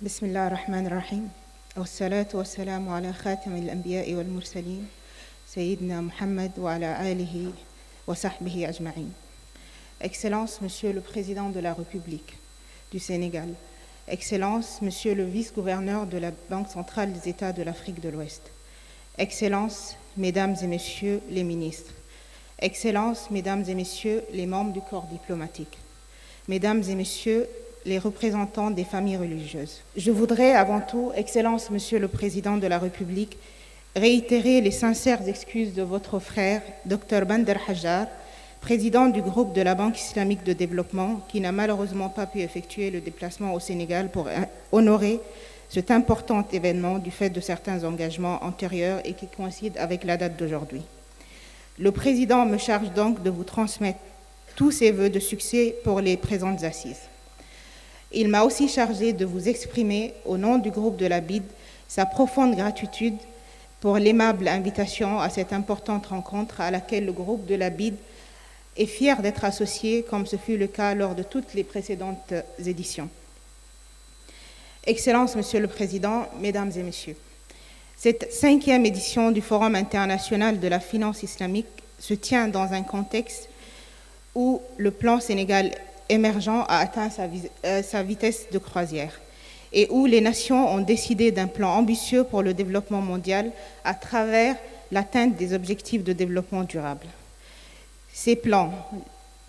بسم الله الرحمن الرحيم والصلاة والسلام على خاتم الأنبياء والمرسلين سيدنا محمد وعلى آله وصحبه أجمعين. Excellence, Monsieur le Président de la République du Sénégal. Excellence, Monsieur le Vice-gouverneur de la Banque centrale des États de l'Afrique de l'Ouest. Excellence, Mesdames et Messieurs les ministres. Excellence, Mesdames et Messieurs les membres du corps diplomatique. Mesdames et Messieurs les représentants des familles religieuses. Je voudrais avant tout, Excellence, Monsieur le Président de la République, réitérer les sincères excuses de votre frère, Dr Bander Hajar, président du groupe de la Banque islamique de développement, qui n'a malheureusement pas pu effectuer le déplacement au Sénégal pour honorer cet important événement du fait de certains engagements antérieurs et qui coïncident avec la date d'aujourd'hui. Le président me charge donc de vous transmettre tous ses vœux de succès pour les présentes assises. Il m'a aussi chargé de vous exprimer, au nom du groupe de la BID, sa profonde gratitude pour l'aimable invitation à cette importante rencontre à laquelle le groupe de la BID est fier d'être associé, comme ce fut le cas lors de toutes les précédentes éditions. Excellence, Monsieur le Président, Mesdames et Messieurs, cette 5e édition du Forum international de la finance islamique se tient dans un contexte où le plan Sénégal émergent a atteint sa vitesse de croisière et où les nations ont décidé d'un plan ambitieux pour le développement mondial à travers l'atteinte des objectifs de développement durable. Ces plans,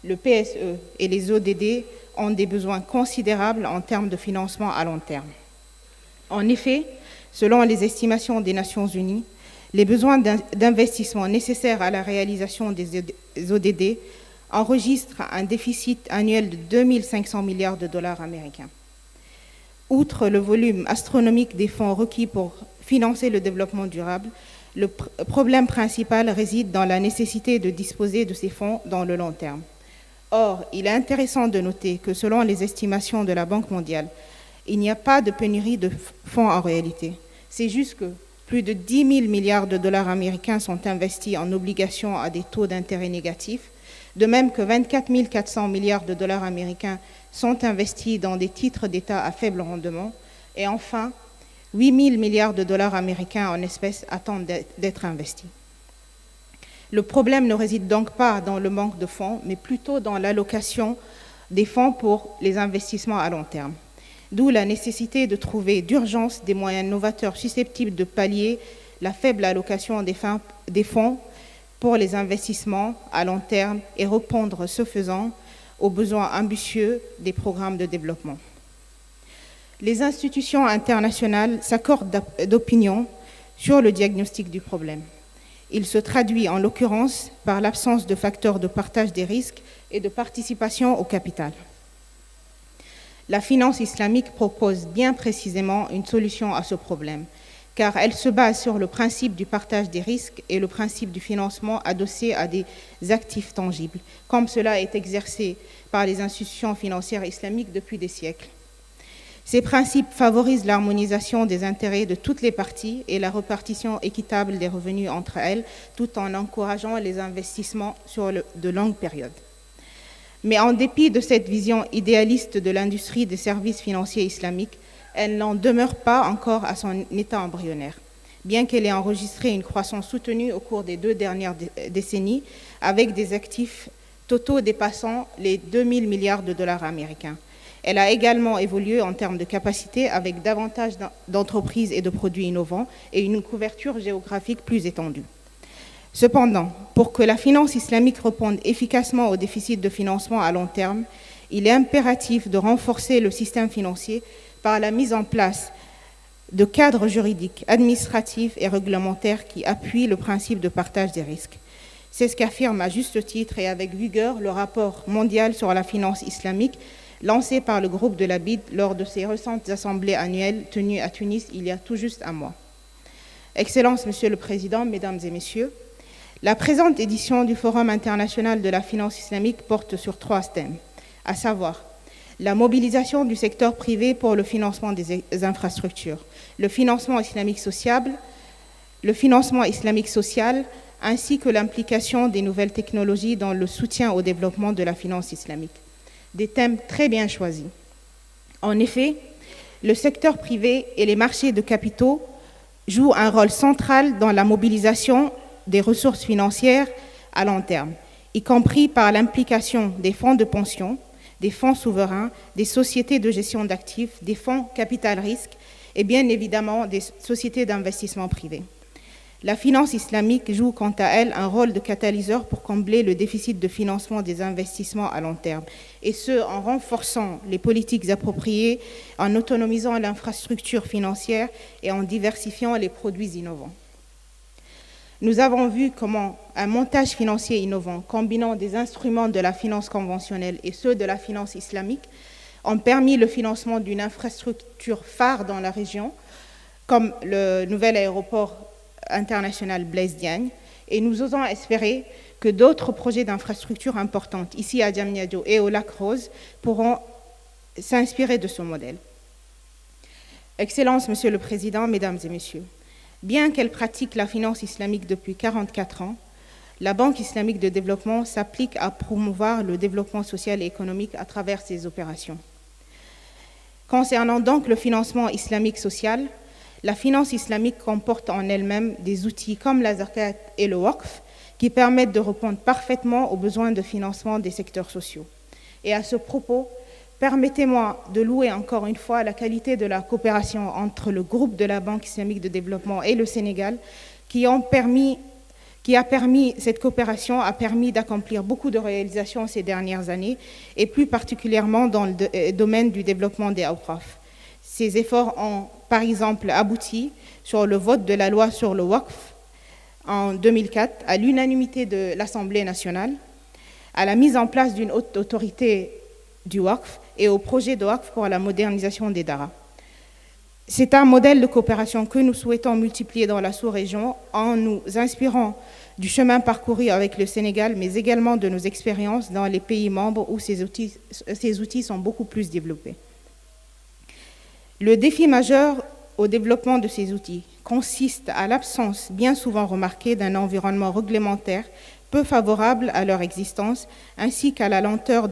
le PSE et les ODD, ont des besoins considérables en termes de financement à long terme. En effet, selon les estimations des Nations Unies, les besoins d'investissement nécessaires à la réalisation des ODD enregistre un déficit annuel de 2500 milliards de dollars américains. Outre le volume astronomique des fonds requis pour financer le développement durable, le problème principal réside dans la nécessité de disposer de ces fonds dans le long terme. Or, il est intéressant de noter que selon les estimations de la Banque mondiale, il n'y a pas de pénurie de fonds en réalité. C'est juste que plus de 10 000 milliards de dollars américains sont investis en obligations à des taux d'intérêt négatifs, de même que 24 400 milliards de dollars américains sont investis dans des titres d'État à faible rendement. Et enfin, 8 000 milliards de dollars américains en espèces attendent d'être investis. Le problème ne réside donc pas dans le manque de fonds, mais plutôt dans l'allocation des fonds pour les investissements à long terme. D'où la nécessité de trouver d'urgence des moyens novateurs susceptibles de pallier la faible allocation des fonds pour les investissements à long terme et répondre, ce faisant, aux besoins ambitieux des programmes de développement. Les institutions internationales s'accordent d'opinion sur le diagnostic du problème. Il se traduit en l'occurrence par l'absence de facteurs de partage des risques et de participation au capital. La finance islamique propose bien précisément une solution à ce problème, car elle se base sur le principe du partage des risques et le principe du financement adossé à des actifs tangibles, comme cela est exercé par les institutions financières islamiques depuis des siècles. Ces principes favorisent l'harmonisation des intérêts de toutes les parties et la répartition équitable des revenus entre elles, tout en encourageant les investissements sur de longues périodes. Mais en dépit de cette vision idéaliste de l'industrie des services financiers islamiques, elle n'en demeure pas encore à son état embryonnaire, bien qu'elle ait enregistré une croissance soutenue au cours des 2 dernières décennies, avec des actifs totaux dépassant les 2 000 milliards de dollars américains. Elle a également évolué en termes de capacité avec davantage d'entreprises et de produits innovants et une couverture géographique plus étendue. Cependant, pour que la finance islamique réponde efficacement au déficit de financement à long terme, il est impératif de renforcer le système financier par la mise en place de cadres juridiques, administratifs et réglementaires qui appuient le principe de partage des risques. C'est ce qu'affirme à juste titre et avec vigueur le rapport mondial sur la finance islamique lancé par le groupe de la BID lors de ses récentes assemblées annuelles tenues à Tunis il y a tout juste un mois. Excellence, Monsieur le Président, Mesdames et Messieurs, la présente édition du Forum international de la finance islamique porte sur 3 thèmes, à savoir la mobilisation du secteur privé pour le financement des infrastructures, le financement islamique social, ainsi que l'implication des nouvelles technologies dans le soutien au développement de la finance islamique. Des thèmes très bien choisis. En effet, le secteur privé et les marchés de capitaux jouent un rôle central dans la mobilisation des ressources financières à long terme, y compris par l'implication des fonds de pension, des fonds souverains, des sociétés de gestion d'actifs, des fonds capital-risque et bien évidemment des sociétés d'investissement privées. La finance islamique joue quant à elle un rôle de catalyseur pour combler le déficit de financement des investissements à long terme, et ce en renforçant les politiques appropriées, en autonomisant l'infrastructure financière et en diversifiant les produits innovants. Nous avons vu comment un montage financier innovant, combinant des instruments de la finance conventionnelle et ceux de la finance islamique, ont permis le financement d'une infrastructure phare dans la région, comme le nouvel aéroport international Blaise Diagne, et nous osons espérer que d'autres projets d'infrastructures importantes, ici à Diamniadio et au Lac Rose, pourront s'inspirer de ce modèle. Excellences, Monsieur le Président, Mesdames et Messieurs, bien qu'elle pratique la finance islamique depuis 44 ans, la Banque islamique de développement s'applique à promouvoir le développement social et économique à travers ses opérations. Concernant donc le financement islamique social, la finance islamique comporte en elle-même des outils comme la zakat et le waqf qui permettent de répondre parfaitement aux besoins de financement des secteurs sociaux. Et à ce propos, permettez-moi de louer encore une fois la qualité de la coopération entre le groupe de la Banque islamique de développement et le Sénégal cette coopération a permis d'accomplir beaucoup de réalisations ces dernières années et plus particulièrement dans le domaine du développement des awqaf. Ces efforts ont par exemple abouti sur le vote de la loi sur le waqf en 2004 à l'unanimité de l'Assemblée nationale, à la mise en place d'une haute autorité du waqf et au projet de waqf pour la modernisation des daras. C'est un modèle de coopération que nous souhaitons multiplier dans la sous-région en nous inspirant du chemin parcouru avec le Sénégal, mais également de nos expériences dans les pays membres où ces outils sont beaucoup plus développés. Le défi majeur au développement de ces outils consiste à l'absence bien souvent remarquée d'un environnement réglementaire peu favorable à leur existence, ainsi qu'à la lenteur